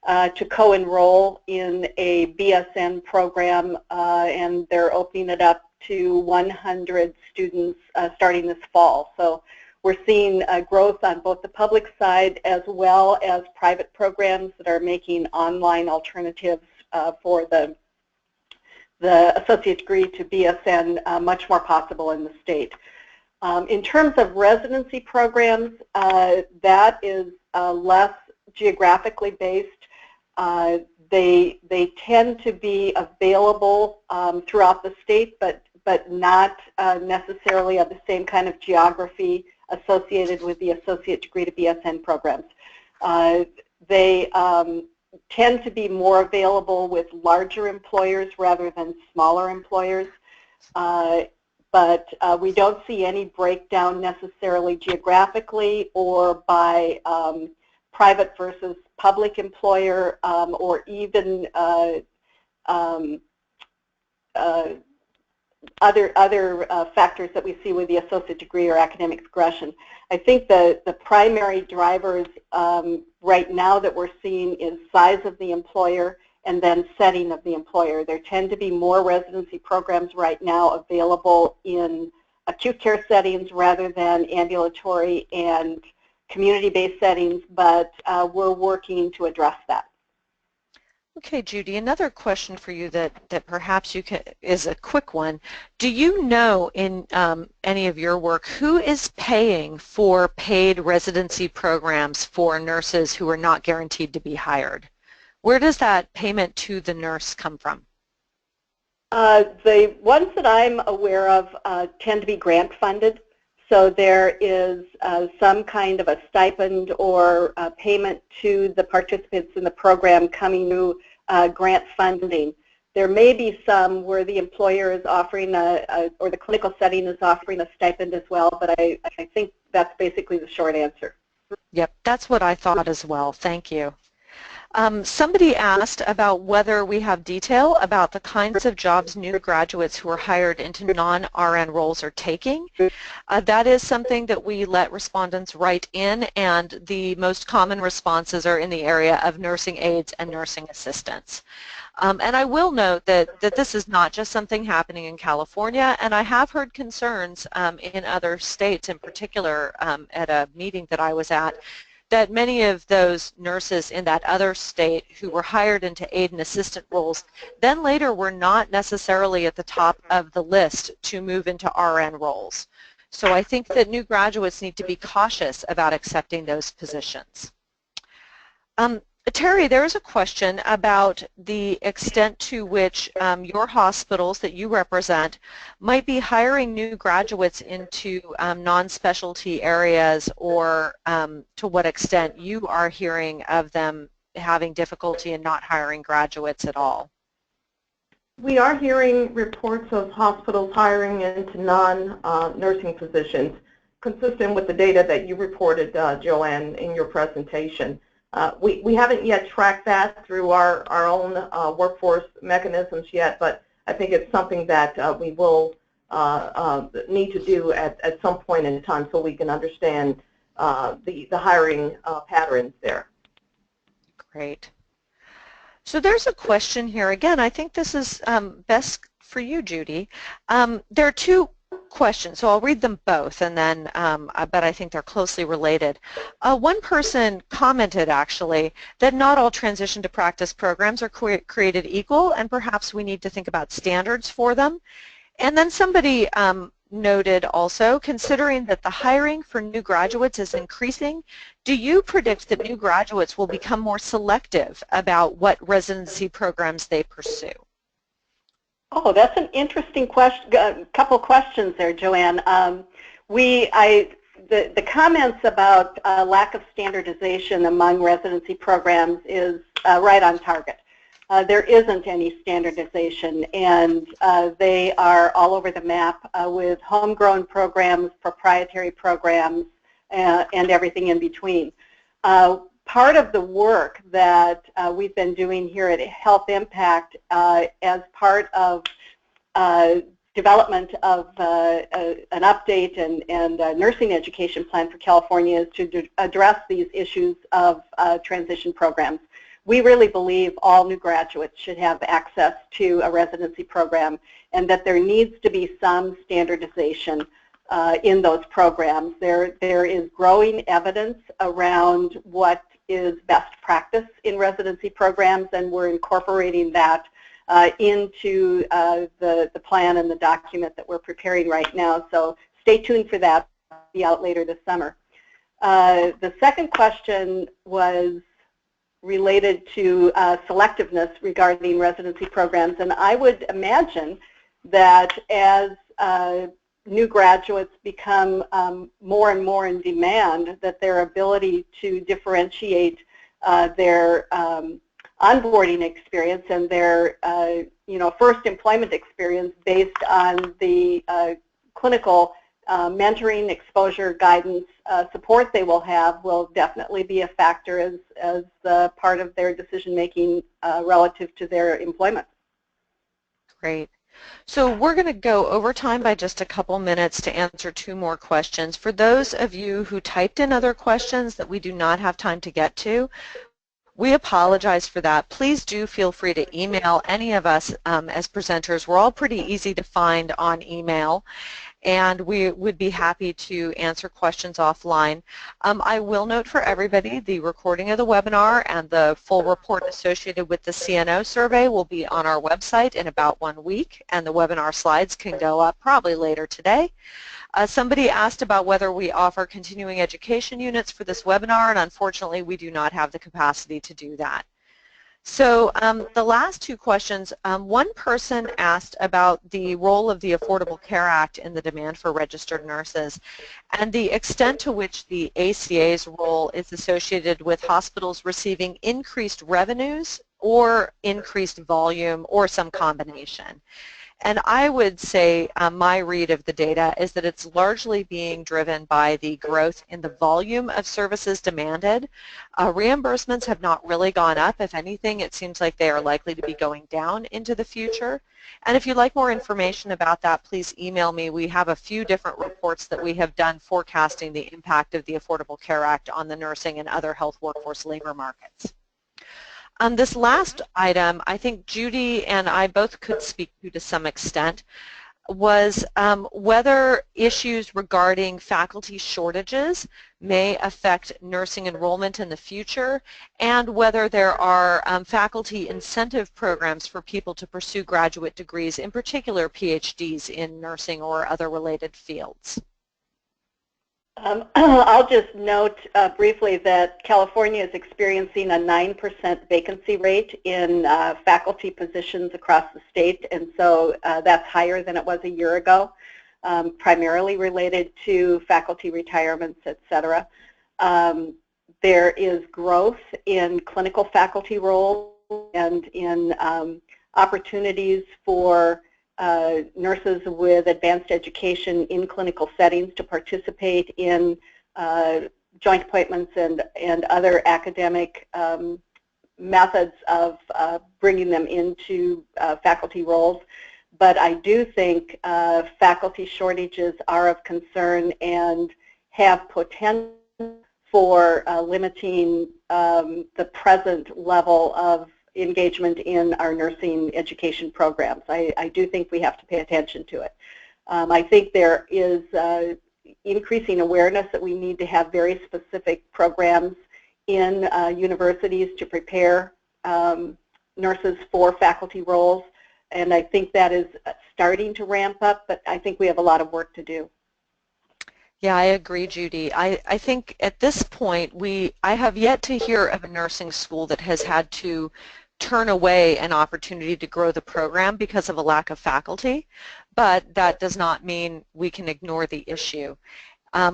Speaker 2: to co-enroll in a BSN program, and they're opening it up to 100 students starting this fall. So we're seeing growth on both the public side as well as private programs that are making online alternatives for the associate degree to BSN much more possible in the state. In terms of residency programs, that is less geographically based. They tend to be available throughout the state, but not necessarily of the same kind of geography associated with the associate degree to BSN programs. They tend to be more available with larger employers rather than smaller employers, but we don't see any breakdown necessarily geographically or by private versus public employer, or even other factors that we see with the associate degree or academic progression. I think the primary drivers right now that we're seeing is size of the employer and then setting of the employer. There tend to be more residency programs right now available in acute care settings rather than ambulatory and community-based settings, but we're working to address that.
Speaker 1: Okay, Judy, another question for you that perhaps is a quick one. Do you know in any of your work who is paying for paid residency programs for nurses who are not guaranteed to be hired? Where does that payment to the nurse come from?
Speaker 2: The ones that I'm aware of tend to be grant funded. So there is some kind of a stipend or payment to the participants in the program coming through grant funding. There may be some where the employer is offering or the clinical setting is offering a stipend as well, but I think that's basically the short answer.
Speaker 1: Yep, that's what I thought as well. Thank you. Somebody asked about whether we have detail about the kinds of jobs new graduates who are hired into non-RN roles are taking. That is something that we let respondents write in, and the most common responses are in the area of nursing aides and nursing assistants. And I will note that this is not just something happening in California, and I have heard concerns in other states, in particular at a meeting that I was at, that many of those nurses in that other state who were hired into aide and assistant roles then later were not necessarily at the top of the list to move into RN roles. So I think that new graduates need to be cautious about accepting those positions. Terry, there is a question about the extent to which your hospitals that you represent might be hiring new graduates into non-specialty areas, or to what extent you are hearing of them having difficulty in not hiring graduates at all.
Speaker 3: We are hearing reports of hospitals hiring into non-nursing positions, consistent with the data that you reported, Joanne, in your presentation. We haven't yet tracked that through our own workforce mechanisms yet, but I think it's something that we will need to do at some point in time so we can understand the hiring patterns there.
Speaker 1: Great. So there's a question here. Again, I think this is best for you, Judy. There are two questions, so I'll read them both, and then, but I think they're closely related. One person commented, actually, that not all transition to practice programs are created equal, and perhaps we need to think about standards for them. And then somebody noted also, considering that the hiring for new graduates is increasing, do you predict that new graduates will become more selective about what residency programs they pursue?
Speaker 2: Oh, that's an interesting question. Couple questions there, Joanne. The comments about lack of standardization among residency programs is right on target. There isn't any standardization, and they are all over the map with homegrown programs, proprietary programs, and everything in between. Part of the work that we've been doing here at Health Impact as part of development of an update and a nursing education plan for California is to address these issues of transition programs. We really believe all new graduates should have access to a residency program, and that there needs to be some standardization in those programs. There is growing evidence around what is best practice in residency programs, and we're incorporating that into the plan and the document that we're preparing right now. So stay tuned for that. It'll be out later this summer. The second question was related to selectiveness regarding residency programs, and I would imagine that as new graduates become more and more in demand, that their ability to differentiate their onboarding experience and their first employment experience based on the clinical mentoring, exposure, guidance, support they will have will definitely be a factor as part of their decision making relative to their employment.
Speaker 1: Great. So we're going to go over time by just a couple minutes to answer two more questions. For those of you who typed in other questions that we do not have time to get to, we apologize for that. Please do feel free to email any of us as presenters. We're all pretty easy to find on email, and we would be happy to answer questions offline. I will note for everybody the recording of the webinar and the full report associated with the CNO survey will be on our website in about 1 week, and the webinar slides can go up probably later today. Somebody asked about whether we offer continuing education units for this webinar, and unfortunately we do not have the capacity to do that. So the last two questions, one person asked about the role of the Affordable Care Act in the demand for registered nurses and the extent to which the ACA's role is associated with hospitals receiving increased revenues or increased volume or some combination. And I would say my read of the data is that it's largely being driven by the growth in the volume of services demanded. Reimbursements have not really gone up. If anything, it seems like they are likely to be going down into the future. And if you'd like more information about that, please email me. We have a few different reports that we have done forecasting the impact of the Affordable Care Act on the nursing and other health workforce labor markets. This last item, I think Judy and I both could speak to some extent, was whether issues regarding faculty shortages may affect nursing enrollment in the future and whether there are faculty incentive programs for people to pursue graduate degrees, in particular PhDs in nursing or other related fields.
Speaker 2: I'll just note briefly that California is experiencing a 9% vacancy rate in faculty positions across the state, and so that's higher than it was a year ago, primarily related to faculty retirements, et cetera. There is growth in clinical faculty roles and in opportunities for nurses with advanced education in clinical settings to participate in joint appointments and other academic methods of bringing them into faculty roles. But I do think faculty shortages are of concern and have potential for limiting the present level of engagement in our nursing education programs. I do think we have to pay attention to it. I think there is increasing awareness that we need to have very specific programs in universities to prepare nurses for faculty roles, and I think that is starting to ramp up, but I think we have a lot of work to do.
Speaker 1: Yeah, I agree, Judy. I think at this point I have yet to hear of a nursing school that has had to turn away an opportunity to grow the program because of a lack of faculty, but that does not mean we can ignore the issue.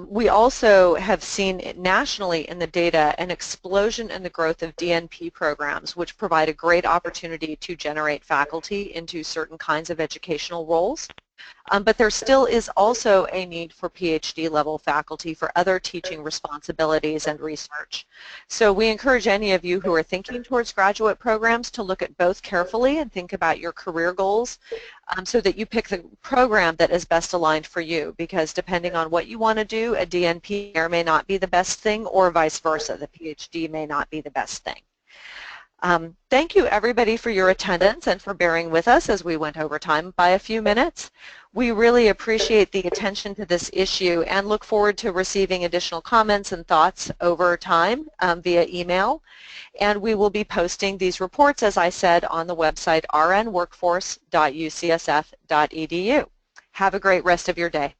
Speaker 1: We also have seen nationally in the data an explosion in the growth of DNP programs, which provide a great opportunity to generate faculty into certain kinds of educational roles. But there still is also a need for PhD level faculty for other teaching responsibilities and research. So we encourage any of you who are thinking towards graduate programs to look at both carefully and think about your career goals so that you pick the program that is best aligned for you, because depending on what you want to do, a DNP may not be the best thing, or vice versa. The PhD may not be the best thing. Thank you everybody for your attendance and for bearing with us as we went over time by a few minutes. We really appreciate the attention to this issue and look forward to receiving additional comments and thoughts over time via email. And we will be posting these reports, as I said, on the website rnworkforce.ucsf.edu. Have a great rest of your day.